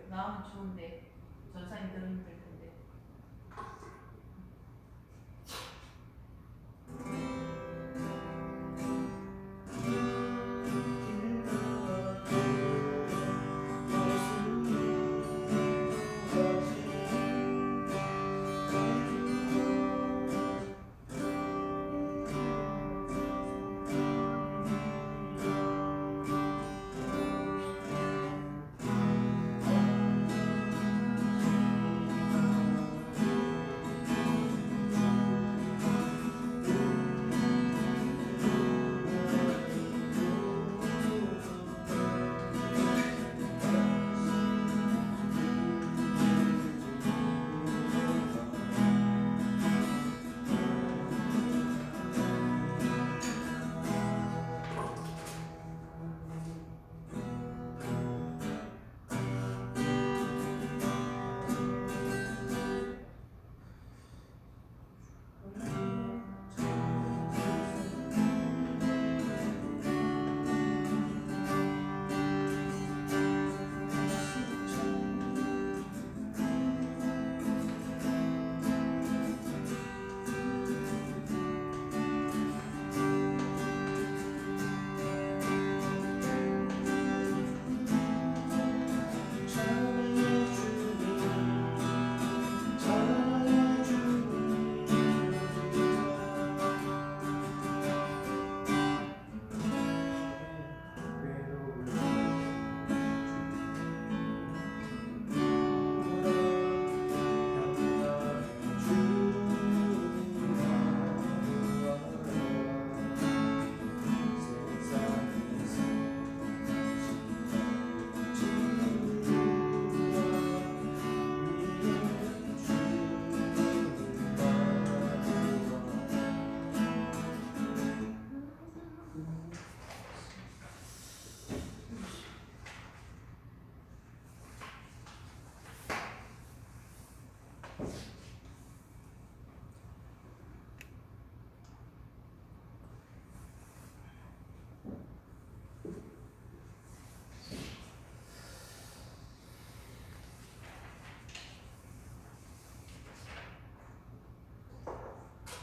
나오면 좋은데 전산이 더 힘들 텐데.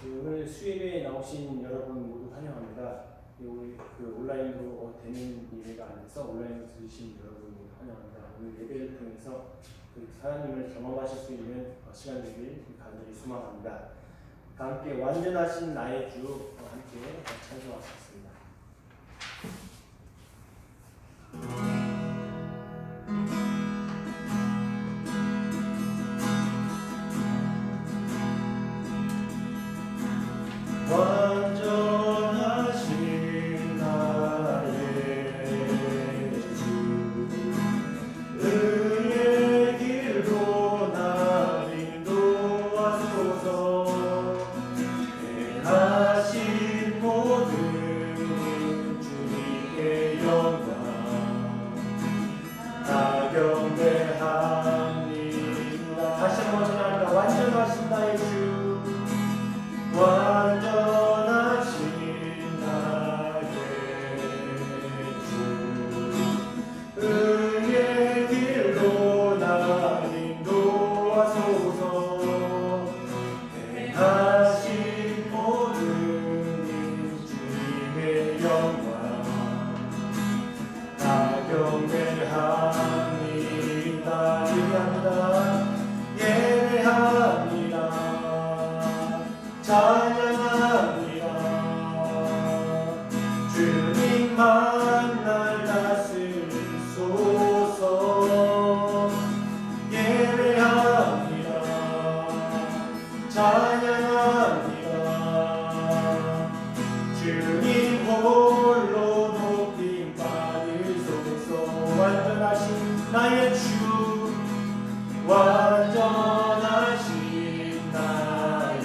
오늘 수요일에 나오신 여러분 모두 환영합니다. 오늘 온라인으로 되는 예배가 아니라서 온라인으로 들으신 여러분 모두 환영합니다. 오늘 예배를 통해서 하나님을 경험하실 수 있는 시간 되길 간절히 소망합니다. 함께 완전하신 나의 주 함께 찬송하셨습니다. 완전하신 나의 주 의의 길로 나 인도하소서 행하신 모든 주님의 영광 다 경배합니다. 다시 한번 전합니다. 완전하신 나의 주 완전하신 나의 주 의의 길로 나 인도하소서 행하신 모든 주님의 영광 다 경배합니다. 예배합니다. 예배합니다. 찬양합니다. 주님만 날 다스리소서. 예배합니다. 찬양합니다. 주님 홀로 높임 받으소서. 완전하신 나의 주 완전하신 나의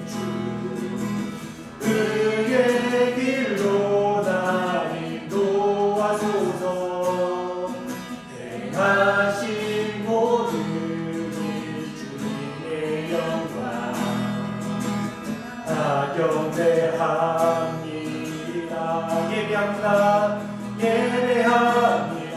주 의의 길로 나 인도하소서. 행하신 모든 주님의 영광 다 경배합니다. 예배합니다. 예배합니다.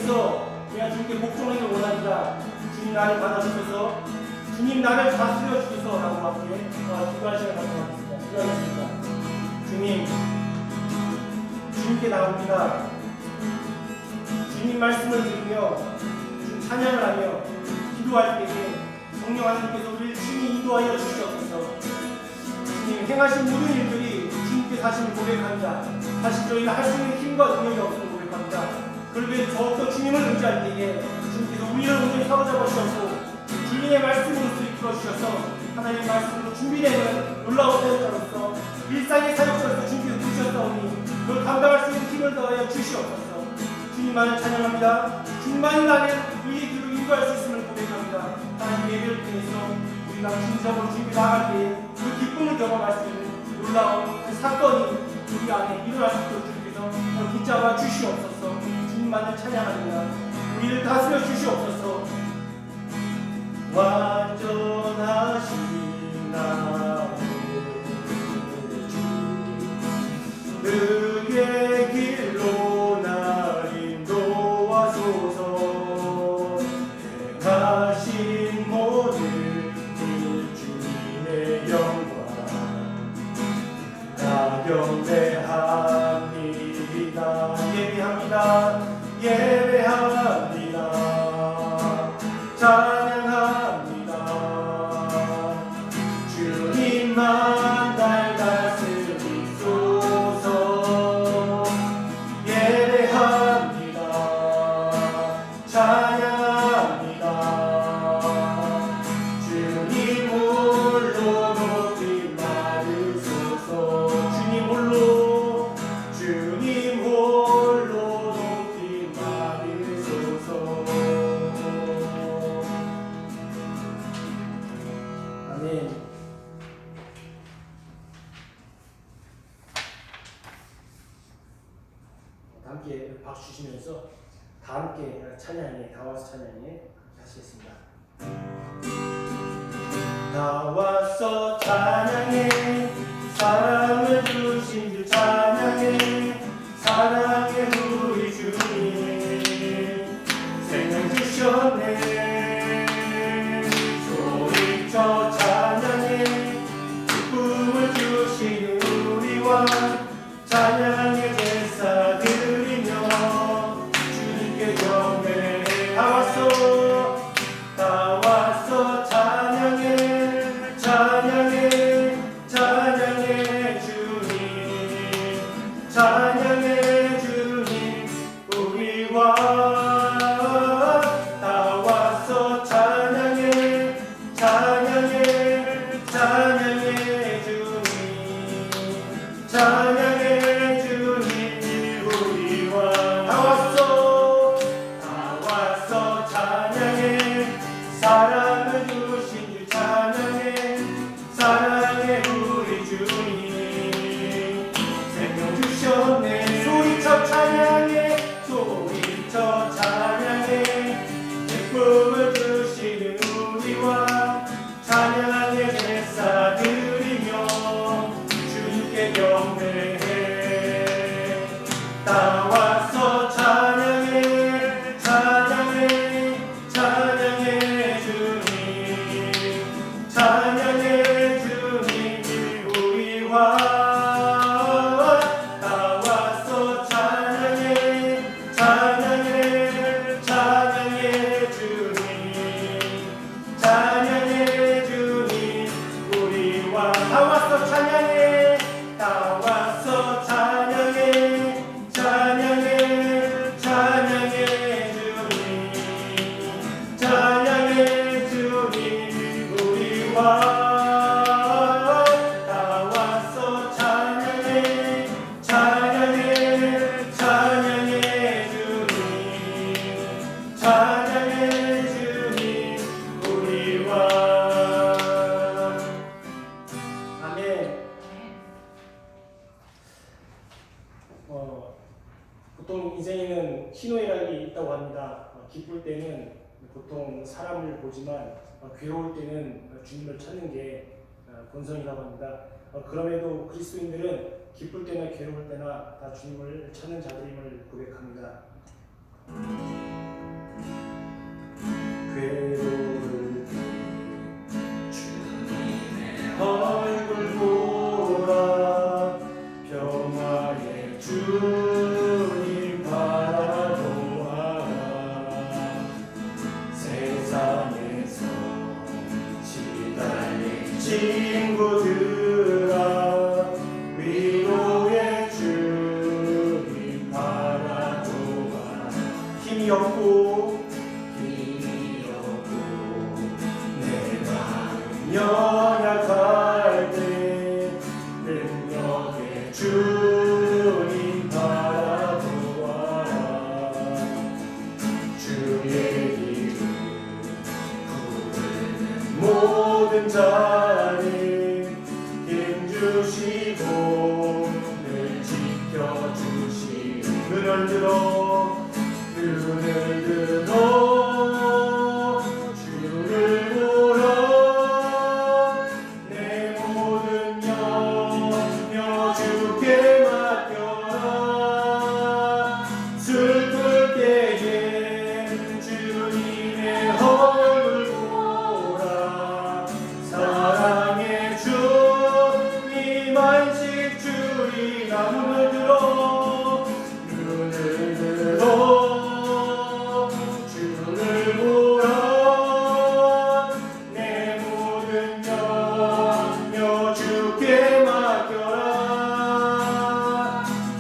위해서 내가 주님께 복종하기를 원합니다. 주님 나를 받아주셔서 주님 나를 다스려 주셔서 라고 함께 기도할 시간을 갖도록 하겠습니다. 기도하겠습니다. 주님께 나옵니다. 주님 말씀을 들으며 주님 찬양을 하며 기도할 때에 성령 하나님께서 우리를 친히 인도하여 주시옵소서. 주님 행하신 모든 일들이 주님께 사실을 고백합니다. 사실 저희가 할 수 있는 힘과 능력이 없음을 고백합니다. 그런데 더욱더 주님을 의지할 때에 주님께서 우리를 온전히 사로잡아 주셨고 주님의 말씀으로서 이끌어 주셔서 하나님의 말씀으로 준비되는 놀라운 사역자로서 일상의 사역자로서 주님께서 부르셨사오니 그걸 감당할 수 있는 힘을 더하여 주시옵소서. 주님만을 찬양합니다. 주님만이 나를 의의 길로 인도할 수 있음을 고백합니다. 하나님 예배를 통해서 우리가 진정으로 주님께 나갈 때에 그 기쁨을 경험할 수 있는 놀라운 그 사건이 우리 안에 일어날 수 있도록 주님께서 붙잡아 주시옵소서. 주님만을 찬양합니다. 우리를 다스려 주시옵소서. 완전하신 나의 주 의의 길로 날 인도하소서. 행하신 모든 일 주님의 영광 나 경배합니다. 예배합니다. 예배합니다. 찬양합니다. 주님만 날 다스리소서. 예배합니다. 찬양합니다. 주님 홀로 높이 받으소서. 주님 홀로 높이 받으소서. 아멘. 함께 박수 주시면서 다 함께 찬양에 다와서 찬양에 하시겠습니다. 나와서 찬양해 사랑을 주신 주 찬양해 사랑해 우리 주님 생명 주셨네 소리쳐 찬양해 기쁨을 주신 우리 왕 찬양의 제사 드리며 주님께 경배해 나와서 찬양해 찬양해 찬양해 주님 찬양해 주님 우리 왕 나와서 찬양해 찬양해 찬양해 주님 찬양해 주님 우리 왕 나와서 찬양해 사랑을 주신 주 찬양해 사랑해 우리 주님 생명 주셨네 소리쳐 찬양해 소리쳐 찬양해 기쁨을 주시는 우리 왕 찬양의 제사 드리며 주님께 경배해 나와서 찬양해 찬양해 찬양해 주님 찬양해 주님 우리 왕 나와서 찬양해 찬양해 찬양해 주님 찬양해 주님 우리 왕 나와서 찬양해 나와서 찬양해 찬양해 찬양해 주님 찬양해 주님 우리 왕 나와서 찬양해 찬양해 찬양해 주님 찬양해 주님 우리 왕 아멘. 보통 인생에는 희노애락이 있다고 합니다. 기쁠 때는 보통 사람을 보지만 괴로울 때는 주님을 찾는 게 본성이라고 합니다. 그럼에도 그리스도인들은 기쁠 때나 괴로울 때나 다 주님을 찾는 자들임을 고백합니다. 힘이 없고 내가 연약할 때 능력의 주님 바라보아라. 주의 이름 부르는 모든 자는 힘주시고 늘 지켜주시. 눈을 들어 주를 보라. 내 모든 염려 주께 맡겨라. 슬플 때에 주님의 얼굴 보라. 사랑의 주님 안식 주리라. 눈을 들어 주를 보라. 내 모든 염려 주께 맡겨라.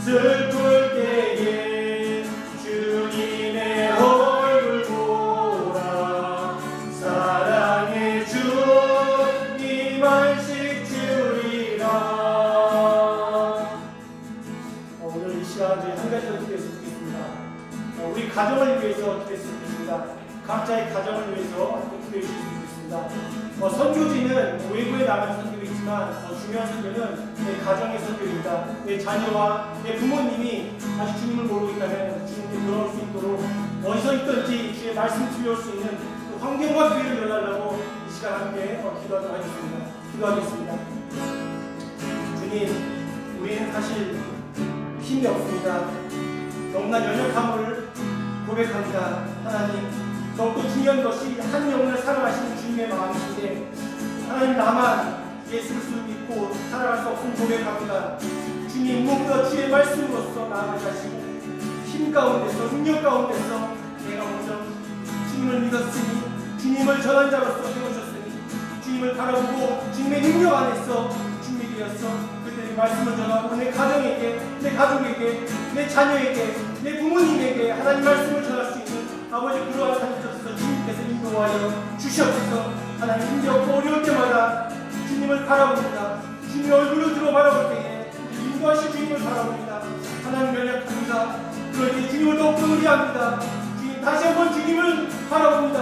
슬플 때에 주님의 얼굴 보라. 사랑의 주님 안식 주리라. 오늘 이 시간 중에 한 가지 더 드렸으면 좋겠습니다. 우리 가정을 위해서 기도했으면 좋겠습니다. 각자의 가정을 위해서 기도해 주셨으면 좋겠습니다. 선교지는 외부에 나가는 선교도 있지만 중요한 선교는 내 가정의 선교입니다. 내 자녀와 내 부모님이 아직 주님을 모르고 있다면 주님께 돌아올 수 있도록 어디서 있든지 주의 말씀 들려올 수 있는 그 환경과 기회를 열어달라고 이 시간 함께 기도하도록 하겠습니다. 기도하겠습니다. 주님, 우리는 사실 힘이 없습니다. 너무나 연약함을 고백합니다. 하나님, 더욱더 중요한 것이 한 영혼을 사랑하시는 주님의 마음이신데 하나님, 나만 예수를 믿고 살아갈 수 없음을 고백합니다. 주님, 무엇보다 주의 말씀으로서 나아가게 하시고 힘 가운데서 능력 가운데서 내가 먼저 주님을 믿었으니 주님을 전한 자로서 세우셨으니 주님을 바라보고 주님의 능력 안에서 준비 되었어. 그들의 말씀을 전하고 내 가정에게, 내 가족에게, 내 자녀에게, 내 부모님에게 하나님 말씀을 전할 수 있는 아버지 그러한 삶이 있어서 주님께서 인도하여 주시옵소서. 하나님, 힘겹고 어려울 때마다 주님을 바라봅니다. 주님의 얼굴을 들어 바라볼 때에 인도하신 주님을 바라봅니다. 하나님, 연약합니다. 그럴 때 주님을 더욱더 의뢰합니다. 주님, 다시 한번 주님을 바라봅니다.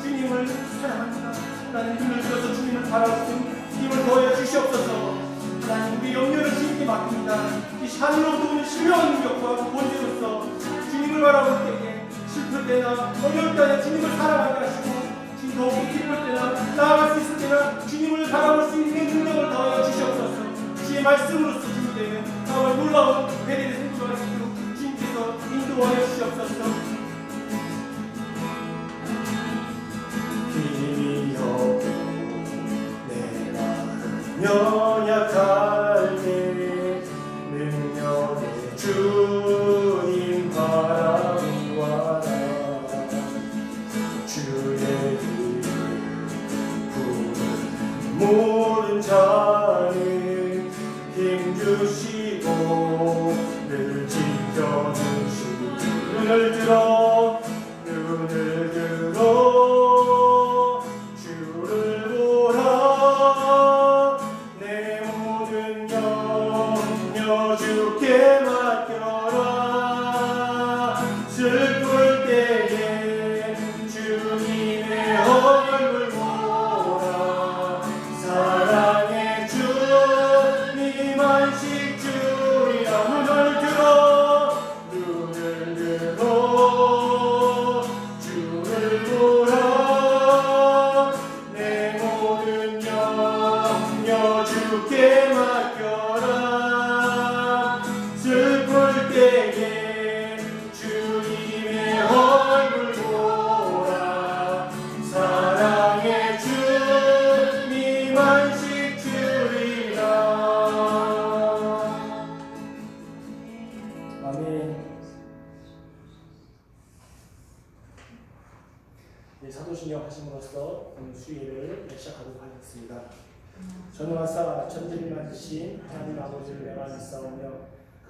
주님을 사랑합니다. 하나님, 눈을 들어서 주님을 바라보시니 힘을 더하여 주시옵소서. 하나님, 우리 염려를 주님께 맡깁니다. 이 산으로부터 오는 신명한 능력과 본질로서 주님을 바라볼 때에 슬플 때나 어려울 때나 주님을 사랑하게 하시고 주님 더욱 기쁠 때나 나아갈 수 있을 때나 주님을 바라볼 수 있는 능력을 더하여 주시옵소서. 주의 말씀으로서 준비되는 나와 놀라운 베델의 생수가 있도록 주님께서 인도하여 주시옵소서. 힘이 없고 내가 연약할 때 능력의 주님 바라보아라. 주의 이름 부르는 모든 자는 힘주시고 늘 지켜주시고 눈을 들어 주를 보라. 내 모든 염려 주께 맡겨라. 슬플 때에 주님의 얼굴 보라. 사랑의 주님 안식 주리라. 눈을 들어 주를 보라. 내 모든 염려 주께 맡겨라. 슬플 때에 주님의 얼굴 보라. 사랑의 주님 안식 주리라. 아멘. 사도신경 하심으로써 오늘 수요일을 시작하도록 하겠습니다. 전능하사 천지를 만드신 하나님 아버지를 내가 믿사오며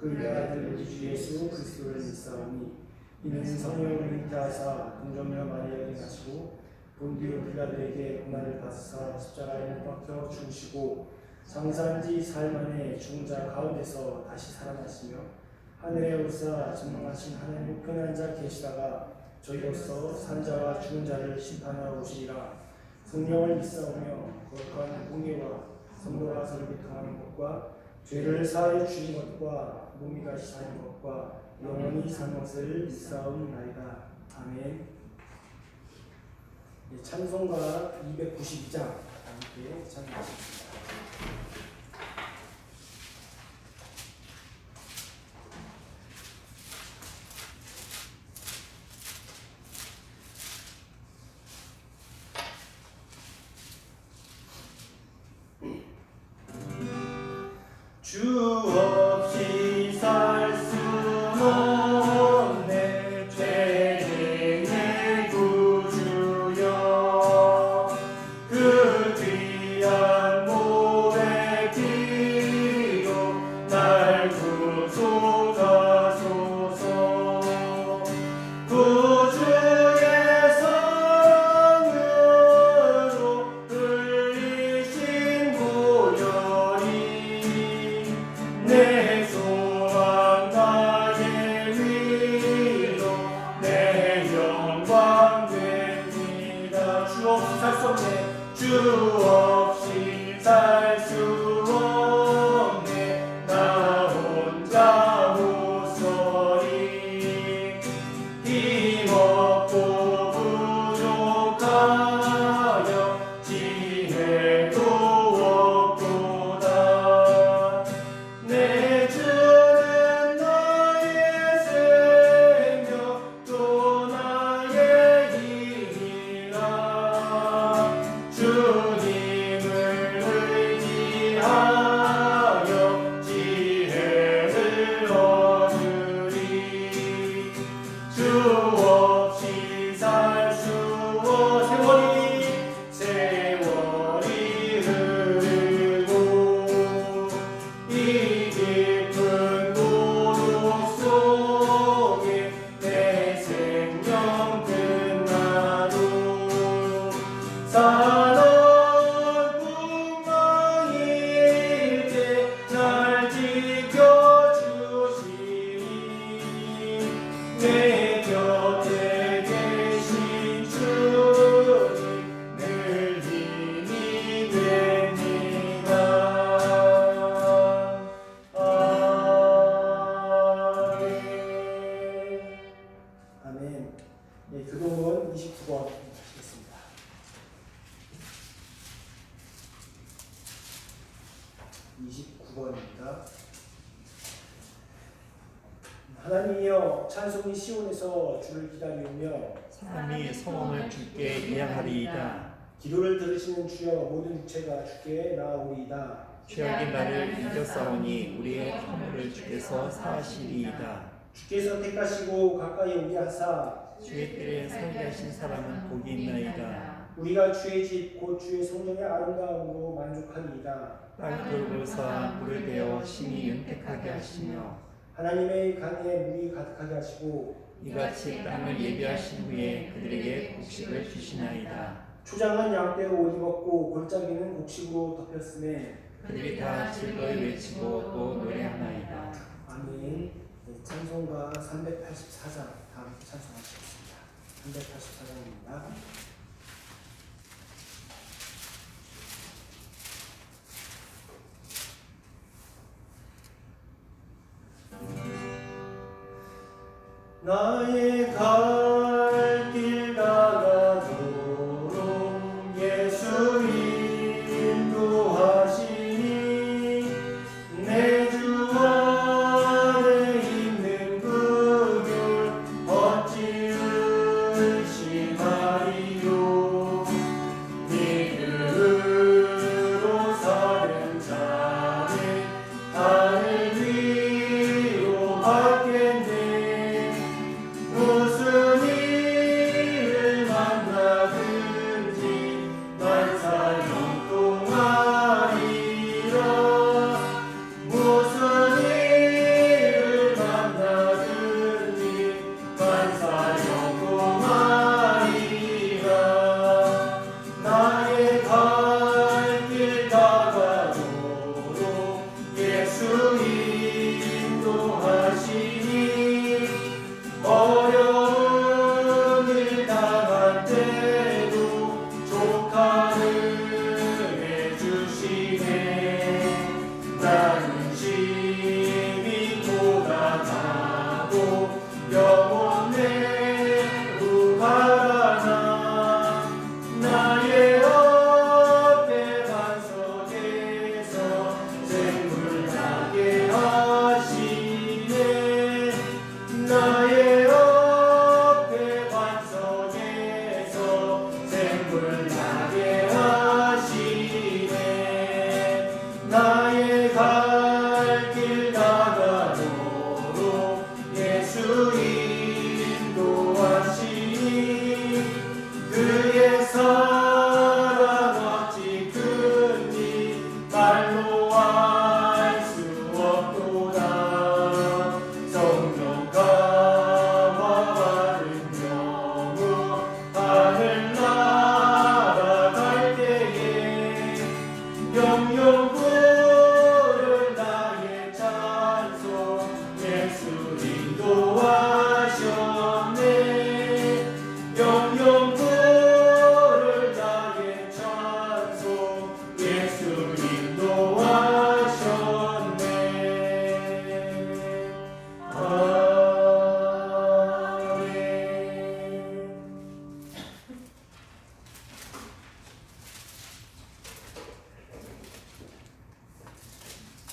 그 외아들 우리 주 예수 그리스도를 믿사오니 이는 성령을 잉태하사 동정녀 마리아에게 가시고 본디오 빌라들에게 고난을 받으사 십자가에 못 박혀 죽으시고 장사한 지 사흘 만에 죽은 자 가운데서 다시 살아나시며 하늘에 오르사 전능하신 하나님 우편에 앉아 계시다가 저희로서 산 자와 죽은 자를 심판하러 오시리라. 성령을 믿사오며 거룩한 공예와 성도가 서로 교통하는 것과 죄를 사하여 주신 것과 몸이 다시 사는 것과 영원히 사는 것을 믿사옵나이다. 아멘. 찬송가 292장 함께 찬송하겠습니다. 주 없이 살 수 없네 죄인의 구주여 그 귀한 몸의 피로 날 구속하소서 구주의 성으로 흘리신 보혈이 내 소망 나의 위로 내 영광 됩니다. 주 없이 살 수 없네 주 없이 살 수 없네 나 혼자 못서리 힘없고 부족하여 지혜도 없도다 내 주는 나의 생명 또 나의 힘이라 주님을 의지하여 지혜를 얻으리 주 없이 살 수 세월이 흐르고 이 깊은 고독 속에 내 생명 끝나도 사랑 꿈망일 때 날 지켜주시니 내 곁에 계신 주님 늘 힘이 됩니다. 아멘. 네, 교동은 29번 하시겠습니다. 하나님이여 찬송이 시온에서 주를 기다리오며 사람이 소원을 주께 예하리이다. 기도를 들으시는 주여 모든 육체가 주께 나아오리이다. 죄악이 나를 이겼사오니 우리의 허물을 주께서 사하시리이다. 주께서 택하시고 가까이 오게 하사 주의 때에 살게 하신 사람은 복이 있나이다. 우리가 주의 집 곧 주의 성전의 아름다움으로 만족하리이다. 땅 돌고사 물을 베어 심히 윤택하게 하시며 하나님의 강에 물이 가득하게 하시고 이같이 땅을 예비하신 후에 그들에게 곡식을 주시나이다. 초장은 양떼로 옷 입었고 골짜기는 곡식으로 덮였음에 그들이 다 즐거이 외치고 또 노래하나이다. 아멘. 네, 찬송가 384장 다음 찬송하시겠습니다. 384장입니다. 나의 갈 길 나가도록 예수 인도하시니 내 주 안에 있는 그 길 어찌 의심하리요. 믿음으로 사는 자는 하늘 위로 받겠네. 무슨 일을 만나든지 만사형 동하리라. 무슨 일을 만나든지 만사형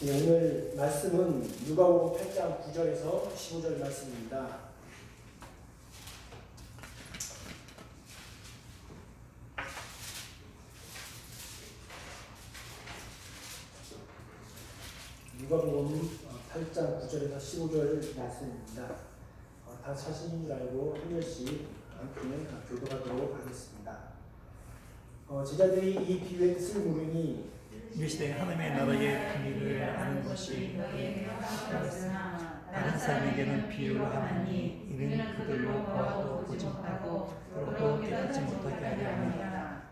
네, 오늘 말씀은 누가복음 8장 9절에서 15절 말씀입니다. 누가복음 8장 9절에서 15절 말씀입니다. 다 찾으신 줄 알고 한 절씩 함께 교도하도록 하겠습니다. 제자들이 이 비유의 뜻을 물으니 이 시대 하나님의 나라의 비밀을 아는 것이 다른 사람에게는 비유로 하나니 이는 그들로 보아도 보지 못하고 들어도 깨닫지 못하게 하려 함이라.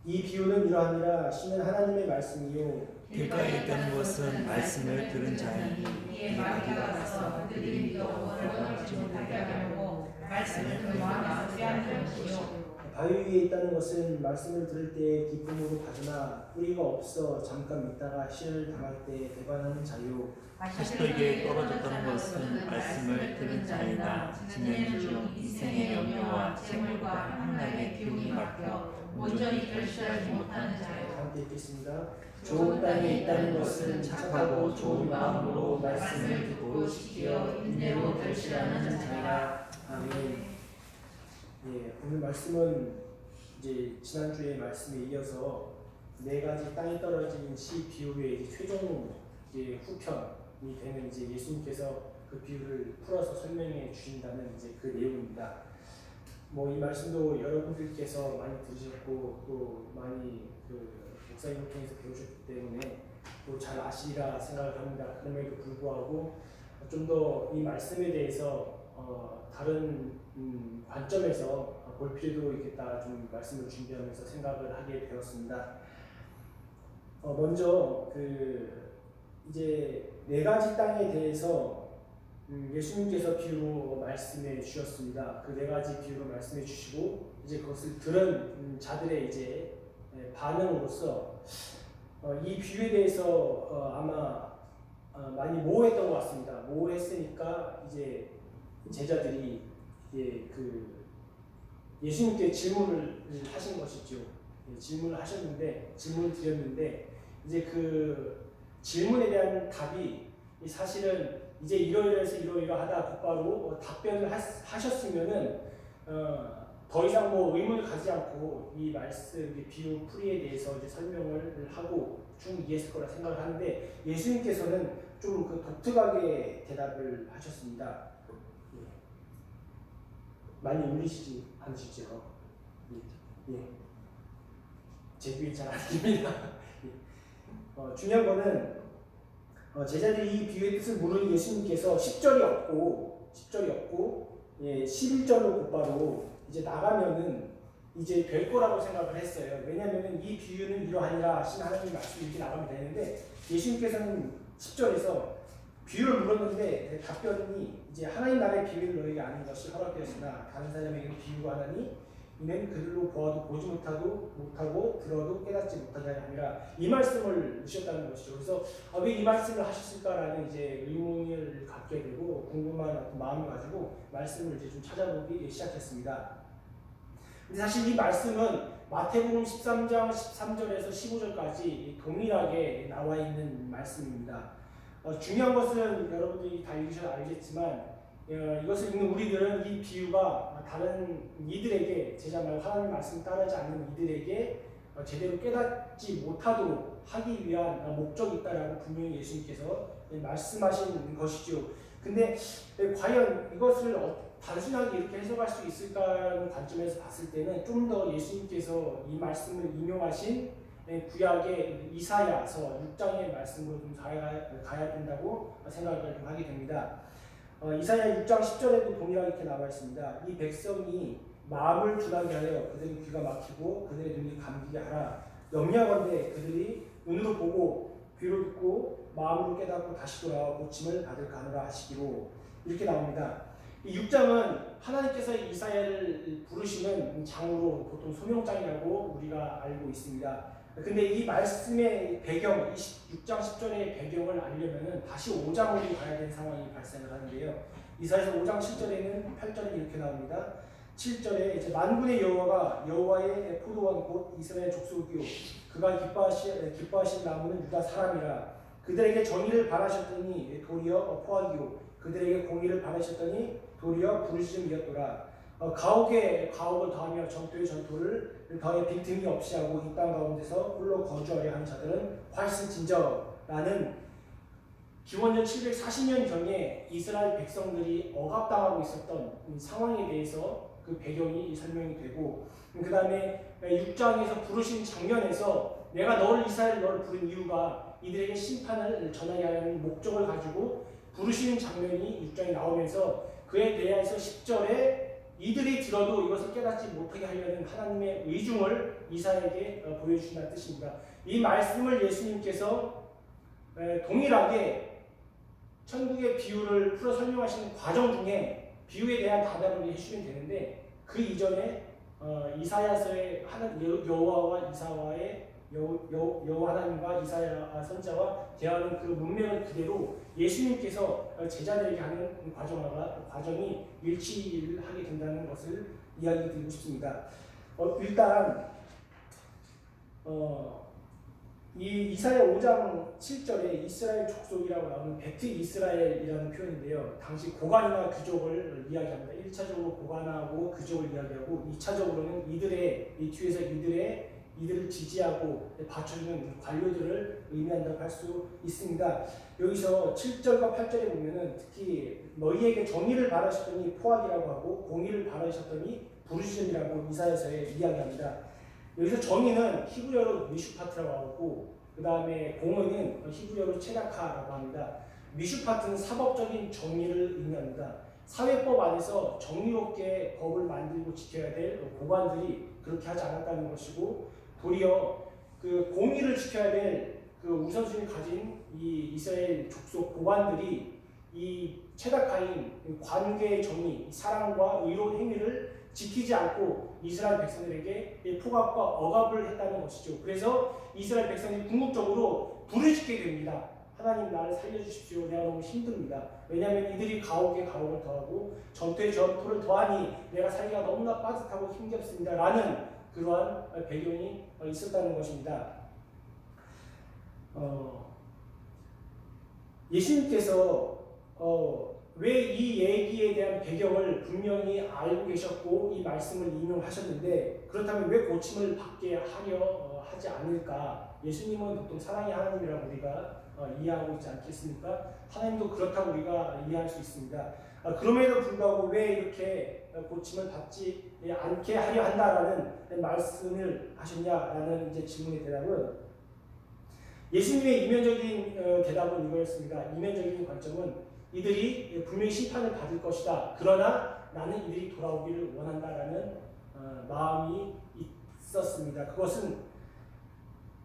이 비유는 이러하니라. 신은 하나님의 말씀이요 길가에 있다는 것은 말씀을 들은 자니 이에 마귀가 와서 그들이 믿어 구원을 얻지 못하게 하려고 말씀을 그 마음에서 빼앗는 것이요. 바위 위에 있다는 것은 말씀을 들을 때 기쁨으로 받으나 뿌리가 없어 잠깐 믿다가 시련을 당할 때 배반하는 자요. 그리스도에게 떨어졌다는 것은 말씀을 들은 자이나 지내는 중 인생의 염려와 재물과 한날의 기운이 막혀 온전히 결실하지 못하는 자요. 함께 읽겠습니다. 좋은 땅에 있다는 것은 착하고 좋은 마음으로 말씀을 듣고 지켜 인내로 결실하는 자이라. 아멘. 예, 오늘 말씀은 이제 지난주의 말씀에 이어서 네 가지 땅에 떨어진 시 비유의 이제 최종 이제 후편이 되는 이제 예수님께서 그 비유를 풀어서 설명해 주신다는 이제 그 내용입니다. 뭐 이 말씀도 여러분들께서 많이 들으셨고 또 많이 그 목사님을 통해서 배우셨기 때문에 또 잘 아시리라 생각을 합니다. 그럼에도 불구하고 좀 더 이 말씀에 대해서 다른 관점에서 볼 필요도 있겠다 좀 말씀을 준비하면서 생각을 하게 되었습니다. 먼저 그 이제 네 가지 땅에 대해서 예수님께서 비유로 말씀해 주셨습니다. 그 네 가지 비유로 말씀해 주시고 이제 그것을 들은 자들의 이제 반응으로서 이 비유에 대해서 아마 많이 모호했던 것 같습니다. 모호했으니까 이제 제자들이 이제 그 예수님께 질문을 하신 것이죠. 질문을 드렸는데 이제 그 질문에 대한 답이 사실은 이제 이러이러해서 이러이러하다 곧바로 답변을 하셨으면은 더 이상 뭐 의문을 가지지 않고 이 말씀, 이 비유 풀이에 대해서 이제 설명을 하고 충분히 이해했을 거라 생각을 하는데 예수님께서는 좀 그 독특하게 대답을 하셨습니다. 많이 울리시지 않으시죠? 예. 제 귀에 잘 안 들립니다. 중요한 거는 제자들이 이 비유의 뜻을 모르는 예수님께서 10절이 없고 11절로 곧바로 이제 나가면은 이제 될 거라고 생각을 했어요. 왜냐하면 이 비유는 이러하니라 하신 하나님의 말씀이 이렇게 나가면 되는데 예수님께서는 10절에서 비유를 물었는데 답변이 이제 하나님 나라의 비밀을 너희에게 아는 것이 허락되었으나 다른 사람에게 비유가 하나니 이는 그들로 보아도 보지 못하고 들어도 깨닫지 못하게 하려 함이라. 이 말씀을 주셨다는 것이죠. 그래서 왜 이 말씀을 하셨을까라는 이제 의문을 갖게 되고 궁금한 어떤 마음을 가지고 말씀을 이제 좀 찾아보기 시작했습니다. 근데 사실 이 말씀은 마태복음 13장 13절에서 15절까지 동일하게 나와 있는 말씀입니다. 중요한 것은 여러분들이 다 읽으셔도 알겠지만 이것을 읽는 우리들은 이 비유가 다른 이들에게 제자 말고 하나님의 말씀 따르지 않는 이들에게 제대로 깨닫지 못하도록 하기 위한 목적이 있다라고 분명히 예수님께서 말씀하신 것이죠. 근데 과연 이것을 단순하게 이렇게 해석할 수 있을까라는 관점에서 봤을 때는 좀 더 예수님께서 이 말씀을 인용하신 구약의 이사야서 6장의 말씀으로 좀 가야 된다고 생각을 좀 하게 됩니다. 이사야 6장 10절에도 동일하게 이렇게 나와 있습니다. 이 백성이 마음을 둔하게 하여 그들의 귀가 막히고 그들의 눈이 감기게 하라. 염려하건대 그들이 눈으로 보고 귀로 듣고 마음으로 깨닫고 다시 돌아와 고침을 받을까 하노라 하시기로 이렇게 나옵니다. 이 6장은 하나님께서 이사야를 부르시는 장으로 보통 소명장이라고 우리가 알고 있습니다. 근데 이 말씀의 배경, 6장 10절의 배경을 알려면 다시 5장으로 가야 되는 상황이 발생을 하는데요. 이사야서 5장 7절에는 8절에 이렇게 나옵니다. 7절에 이제 만군의 여호와가 여호와의 포도원 곧 이스라엘 족속이요 그가 기뻐하신 나무는 유다 사람이라 그들에게 정의를 바라셨더니 도리어 포악이요 그들에게 공의를 바라셨더니 도리어 부르짖음이었더라. 가옥에 가옥을 더하며 전토에 전토를 더해 빈틈이 없이 하고 이 땅 가운데서 홀로 거주하려 하는 자들은 훨씬 진저라는 기원전 740년 경에 이스라엘 백성들이 억압당하고 있었던 상황에 대해서 그 배경이 설명이 되고, 그 다음에 6장에서 부르신 장면에서 내가 너를 이스라엘 너를 부른 이유가 이들에게 심판을 전하게 하는 목적을 가지고 부르시는 장면이 6장에 나오면서 그에 대해서 10절에 이들이 들어도 이것을 깨닫지 못하게 하려는 하나님의 의중을 이사야에게 보여주신다는 뜻입니다. 이 말씀을 예수님께서 동일하게 천국의 비유를 풀어 설명하시는 과정 중에 비유에 대한 답변을 해주시면 되는데, 그 이전에 이사야서의 여호와와 이사와의 여호와 하나님과 이사야 선자와 대하는 그 문맥을 그대로 예수님께서 제자들에게 하는 과정이 일치를 하게 된다는 것을 이야기 드리고 싶습니다. 일단 이 이사야 5장 7절에 이스라엘 족속이라고 나오는 베트 이스라엘이라는 표현인데요. 당시 고관이나 귀족을 이야기합니다. 1차적으로 고관하고 귀족을 이야기하고 2차적으로는 이 뒤에서 이들을 지지하고 받쳐주는 관료들을 의미한다고 할 수 있습니다. 여기서 7절과 8절에 보면은 특히 너희에게 정의를 바라셨더니 포악이라고 하고 공의를 바라셨더니 부르짖음이라고 이사야서에 이야기합니다. 여기서 정의는 히브리어로 미슈파트라고 하고, 그 다음에 공의는 히브리어로 체다카라고 합니다. 미슈파트는 사법적인 정의를 의미합니다. 사회법 안에서 정의롭게 법을 만들고 지켜야 될 고관들이 그렇게 하지 않았다는 것이고, 도리어 그 공의를 지켜야 될 그 우선순위를 가진 이 이스라엘 족속 고관들이 이 체다카인 관계의 정의, 사랑과 의로운 행위를 지키지 않고 이스라엘 백성들에게 포갑과 억압을 했다는 것이죠. 그래서 이스라엘 백성들이 궁극적으로 불을 짓게 됩니다. 하나님 나를 살려주십시오. 내가 너무 힘듭니다. 왜냐하면 이들이 가옥에 가옥을 더하고 전투에 전투를 더하니 내가 살기가 너무나 빠듯하고 힘겹습니다. 라는 그러한 배경이 있었다는 것입니다. 예수님께서 왜 이 얘기에 대한 배경을 분명히 알고 계셨고 이 말씀을 인용하셨는데, 그렇다면 왜 고침을 받게 하려 하지 않을까? 예수님은 보통 사랑의 하나님이라고 우리가 이해하고 있지 않겠습니까? 하나님도 그렇다고 우리가 이해할 수 있습니다. 그럼에도 불구하고 왜 이렇게 고침을 받지 않게 하려 한다라는 말씀을 하셨냐라는 이제 질문의 대답은, 예수님의 이면적인 대답은 이거였습니다. 이면적인 관점은 이들이 분명히 심판을 받을 것이다. 그러나 나는 이들이 돌아오기를 원한다라는 마음이 있었습니다. 그것은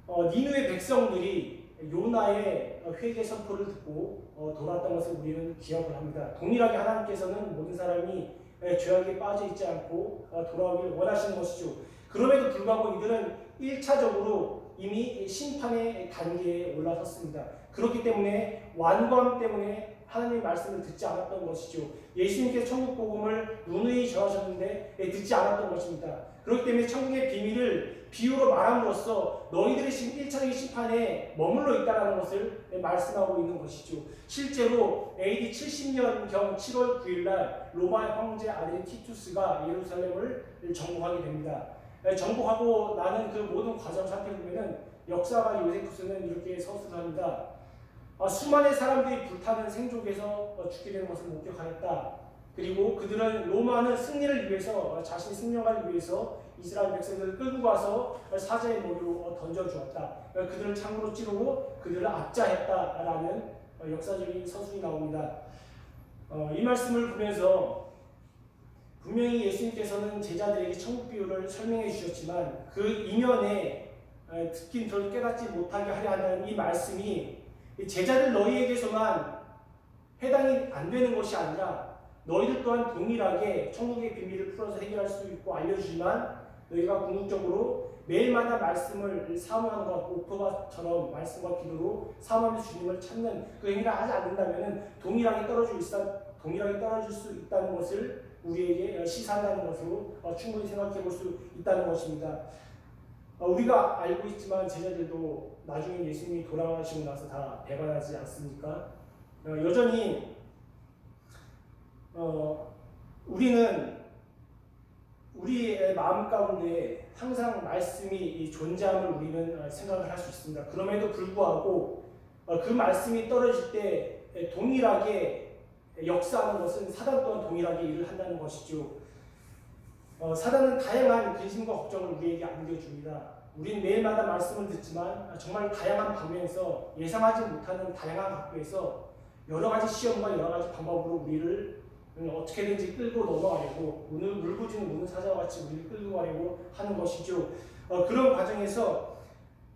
니느웨 백성들이 요나의 회개 선포를 듣고 돌아왔던 것을 우리는 기억을 합니다. 동일하게 하나님께서는 모든 사람이 죄악에 빠져 있지 않고 돌아오기를 원하시는 것이죠. 그럼에도 불구하고 이들은 1차적으로 이미 심판의 단계에 올라섰습니다. 그렇기 때문에 완고함 때문에 하나님의 말씀을 듣지 않았던 것이죠. 예수님께서 천국 복음을 누누이 전하셨는데 듣지 않았던 것입니다. 그렇기 때문에 천국의 비밀을 비유로 말함으로써 너희들이 지금 1차적인 심판에 머물러 있다는 것을 말씀하고 있는 것이죠. 실제로 AD 70년경 7월 9일날 로마 황제 아들 티투스가 예루살렘을 정복하게 됩니다. 정복하고 나는 그 모든 과정 살펴보면은 역사가 요세푸스는 이렇게 서술합니다. 수많은 사람들이 불타는 생족에서 죽게 되는 것을 목격하였다. 그리고 그들은 로마는 승리를 위해서 자신의 승려가를 위해서 이스라엘 백성들을 끌고 가서 사자의 머리로 던져주었다. 그들을 창으로 찌르고 그들을 압자했다라는 역사적인 서술이 나옵니다. 이 말씀을 보면서 분명히 예수님께서는 제자들에게 천국 비유를 설명해 주셨지만 그 이면에 듣긴 덜 깨닫지 못하게 하려 하는 이 말씀이 제자들 너희에게서만 해당이 안 되는 것이 아니라 너희들 또한 동일하게 천국의 비밀을 풀어서 해결할 수 있고 알려주지만 너희가 궁극적으로 매일마다 말씀을 사모하는 것, 옥토바처럼 말씀과 기도로 사모하면서 주님을 찾는 그 행위를 하지 않는다면 동일하게 떨어질 수 있다는 것을 우리에게 시사한다는 것으로 충분히 생각해 볼 수 있다는 것입니다. 우리가 알고 있지만 제자들도 나중에 예수님이 돌아가시고 나서 다 배반하지 않습니까? 여전히 우리는 우리의 마음 가운데 항상 말씀이 존재함을 우리는 생각을 할 수 있습니다. 그럼에도 불구하고 그 말씀이 떨어질 때 동일하게 역사하는 것은 사단 또한 동일하게 일을 한다는 것이죠. 사단은 다양한 근심과 걱정을 우리에게 안겨줍니다. 우리는 매일마다 말씀을 듣지만 정말 다양한 방면에서 예상하지 못하는 다양한 각도에서 여러 가지 시험과 여러 가지 방법으로 우리를 어떻게든지 끌고 넘어가려고 울부짖는 우는 사자와 같이 우리를 끌고 가려고 하는 것이죠. 그런 과정에서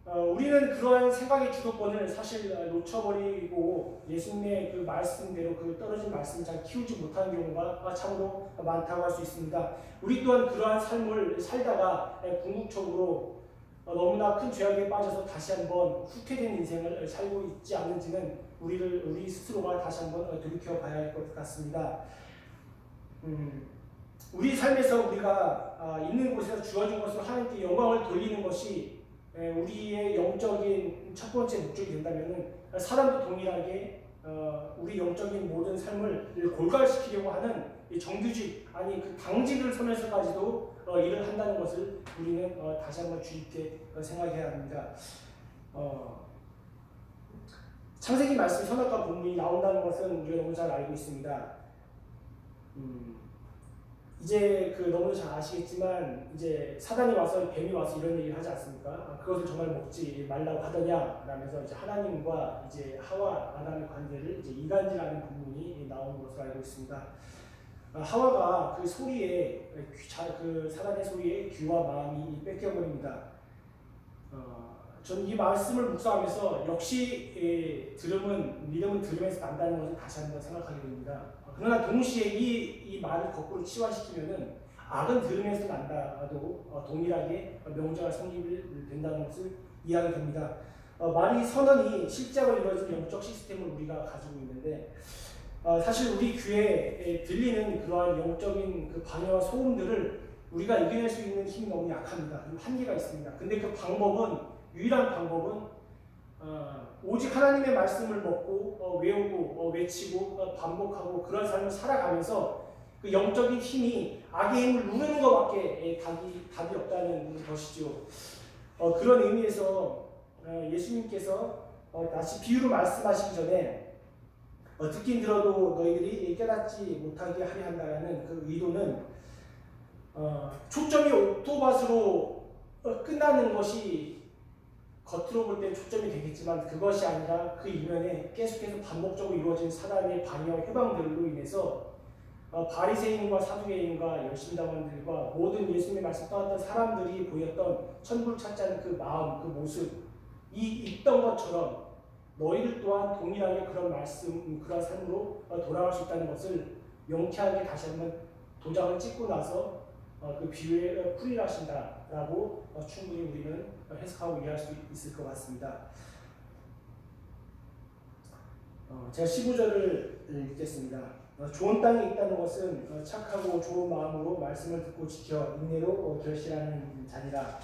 우리는 그러한 생각의 주도권을 사실 놓쳐버리고 예수님의 그 말씀대로 그 떨어진 말씀을 잘 키우지 못하는 경우가 참으로 많다고 할 수 있습니다. 우리 또한 그러한 삶을 살다가 궁극적으로 너무나 큰 죄악에 빠져서 다시 한번 후퇴된 인생을 살고 있지 않는지는 우리 스스로가 다시 한번 돌이켜 봐야 할 것 같습니다. 우리 삶에서 우리가 있는 곳에서 주어진 것으로 하나님께 영광을 돌리는 것이 우리의 영적인 첫 번째 목적이 된다면 사람도 동일하게 우리 영적인 모든 삶을 골괄시키려고 하는 정규직 아니 그 당직을 서면서까지도 일을 한다는 것을 우리는 다시 한번 주의 깊게 생각해야 합니다. 창세기 말씀 선악과 본문이 나온다는 것은 우리가 너무 잘 알고 있습니다. 이제 너무 잘 아시겠지만 이제 사단이 와서 뱀이 와서 이런 얘기를 하지 않습니까? 그것을 정말 먹지 말라고 하더냐 라면서 이제 하나님과 이제 하와 아담의 관계를 이제 이간질하는 부분이 나오는 것으로 알고 있습니다. 하와가 그 소리에 그 사단의 소리에 귀와 마음이 뺏겨버립니다. 저는 이 말씀을 묵상하면서 역시 믿음은 들음에서 난다는 것을 다시 한번 생각하게 됩니다. 그러나 동시에 이 말을 거꾸로 치환시키면은 악은 들음에서 난다도 동일하게 명제가 성립이 된다는 것을 이해하게 됩니다. 말이 선언이 실제로 이루어진 영적 시스템을 우리가 가지고 있는데 사실 우리 귀에 들리는 그러한 영적인 그 방해와 소음들을 우리가 이겨낼 수 있는 힘이 너무 약합니다. 그리고 한계가 있습니다. 근데 그 유일한 방법은 오직 하나님의 말씀을 먹고 외우고 외치고 반복하고 그런 삶을 살아가면서 그 영적인 힘이 악의 힘을 누르는 것밖에 답이 없다는 것이죠. 그런 의미에서 예수님께서 다시 비유로 말씀하시기 전에 듣긴 들어도 너희들이 깨닫지 못하게 하려 한다는 그 의도는 초점이 옥토밭으로 끝나는 것이 겉으로 볼 때 초점이 되겠지만 그것이 아니라 그 이면에 계속해서 반복적으로 이루어진 사단의 방해와 해방들로 인해서 바리새인과 사두개인과 열심당원들과 모든 예수님의 말씀 떠났던 사람들이 보였던 천국을 찾자는 그 마음, 그 모습이 있던 것처럼 너희들 또한 동일하게 그런 말씀, 그런 삶으로 돌아갈 수 있다는 것을 명쾌하게 다시 한번 도장을 찍고 나서 그 비유에 풀이를 하신다라고 충분히 우리는 해석하고 이해할 수 있을 것 같습니다. 제가 15절을 읽겠습니다. 좋은 땅에 있다는 것은 착하고 좋은 마음으로 말씀을 듣고 지켜 인내로 결실하는 자니라.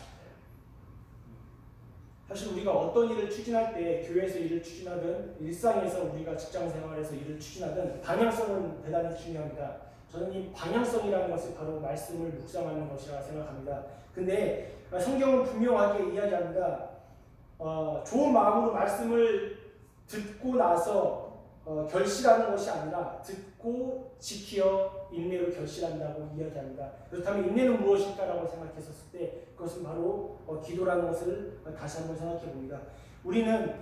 사실 우리가 어떤 일을 추진할 때 교회에서 일을 추진하든 일상에서 우리가 직장생활에서 일을 추진하든 방향성은 대단히 중요합니다. 저는 이 방향성이라는 것을 바로 말씀을 묵상하는 것이라 생각합니다. 근데 성경은 분명하게 이야기합니다. 좋은 마음으로 말씀을 듣고 나서 결실하는 것이 아니라 듣고 지키어 인내로 결실한다고 이야기합니다. 그렇다면 인내는 무엇일까라고 생각했었을 때 그것은 바로 기도라는 것을 다시 한번 생각해 봅니다. 우리는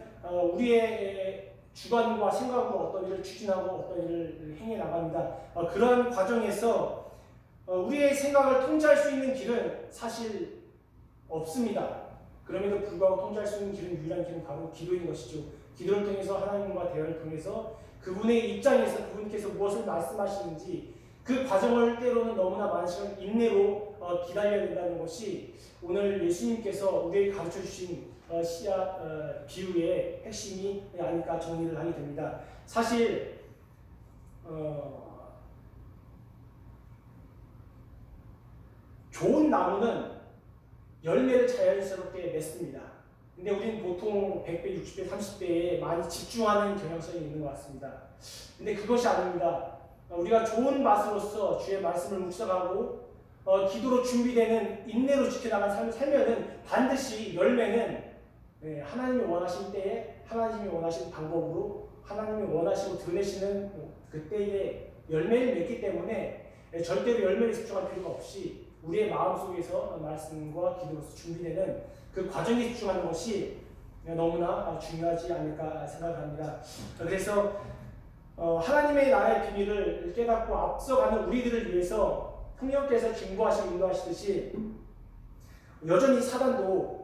우리의 주관과 생각으로 어떤 일을 추진하고 어떤 일을 행해 나갑니다. 그러한 과정에서 우리의 생각을 통제할 수 있는 길은 사실 없습니다. 그럼에도 불구하고 통제할 수 있는 길은 유일한 길은 바로 기도인 것이죠. 기도를 통해서 하나님과 대화를 통해서 그분의 입장에서 그분께서 무엇을 말씀하시는지 그 과정을 때로는 너무나 많은 시간 인내로 기다려야 된다는 것이 오늘 예수님께서 우리에게 가르쳐 주신 비유의 핵심이 아닐까 정리를 하게 됩니다. 사실 좋은 나무는 열매를 자연스럽게 맺습니다. 근데 우리는 보통 100배, 60배, 30배에 많이 집중하는 경향성이 있는 것 같습니다. 근데 그것이 아닙니다. 우리가 좋은 맛으로서 주의 말씀을 묵상하고 기도로 준비되는 인내로 지켜나간 삶을 살면은 반드시 열매는 하나님이 원하신 때에 하나님이 원하신 방법으로 하나님이 원하시고 드러내시는 그때에 열매를 맺기 때문에 절대로 열매에 집중할 필요가 없이 우리의 마음속에서 말씀과 기도로서 준비되는 그 과정에 집중하는 것이 너무나 중요하지 않을까 생각합니다. 그래서 하나님의 나라의 비밀을 깨닫고 앞서가는 우리들을 위해서 성령께서 경고하시고 인도하시듯이 여전히 사단도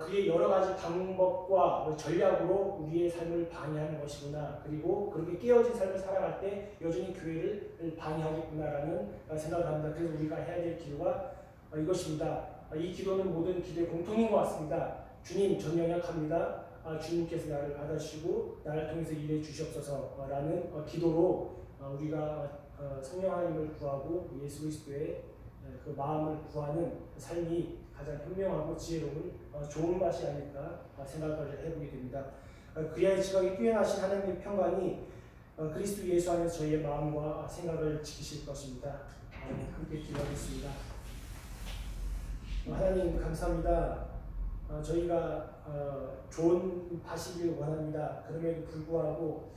그의 여러 가지 방법과 전략으로 우리의 삶을 방해하는 것이구나. 그리고 그렇게 깨어진 삶을 살아갈 때 여전히 교회를 방해하겠구나라는 생각을 합니다. 그래서 우리가 해야 될 기도가 이것입니다. 이 기도는 모든 기도의 공통인 것 같습니다. 주님, 전 연약합니다. 주님께서 나를 받아주시고 나를 통해서 일해 주시옵소서라는 기도로 우리가 성령 하나님을 구하고 예수 그리스도의 그 마음을 구하는 삶이 가장 현명하고 지혜로운 좋은 것이 아닐까 생각을 해보게 됩니다. 그리하여 지각이 뛰어나신 하나님의 평강이 그리스도 예수 안에서 저희의 마음과 생각을 지키실 것입니다. 함께 기도하겠습니다. 하나님 감사합니다. 저희가 좋은 밭이길 원합니다. 그럼에도 불구하고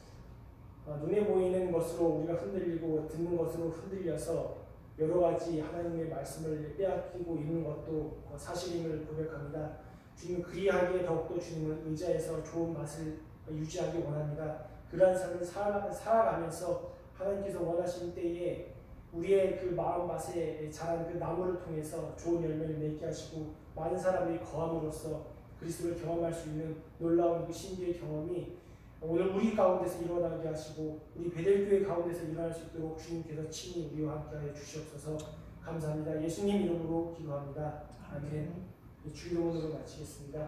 눈에 보이는 것으로 우리가 흔들리고 듣는 것으로 흔들려서 여러 가지 하나님의 말씀을 빼앗기고 있는 것도 사실임을 고백합니다. 주님 그리하게 더욱더 주님을 의지해서 좋은 맛을 유지하기 원합니다. 그러한 삶을 살아가면서 하나님께서 원하시는 때에 우리의 그 마음 맛에 자란 그 나무를 통해서 좋은 열매를 맺게 하시고 많은 사람들이 거함으로써 그리스도를 경험할 수 있는 놀라운 그 신비의 경험이 오늘 우리 가운데서 일어나게 하시고 우리 베델교회 가운데서 일어날 수 있도록 주님께서 친히 우리와 함께하여 주시옵소서. 감사합니다. 예수님 이름으로 기도합니다. 아멘. 주기도문으로 마치겠습니다.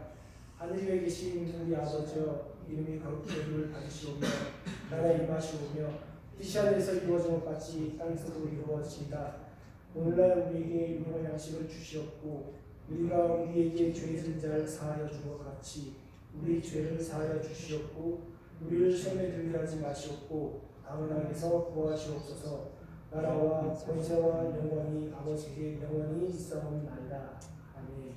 하늘에 계신 우리 아버지여, 이름이 거룩히 여김을 받으시오며 나라의 임하시오며 뜻이 하늘에서 이루어진 것 같이 땅에서도 이루어지이다. 오늘날 우리에게 일용할 양식을 주시옵고 우리가 우리에게 죄 지은 자를 사하여 준 것 같이 우리 죄를 사하여 주시옵고 우리를 시험에 들게 하지 마시옵고 다만 악에서 구하시옵소서. 나라와 권세와 영광이 아버지께 영원히 있사옵나이다. 아멘.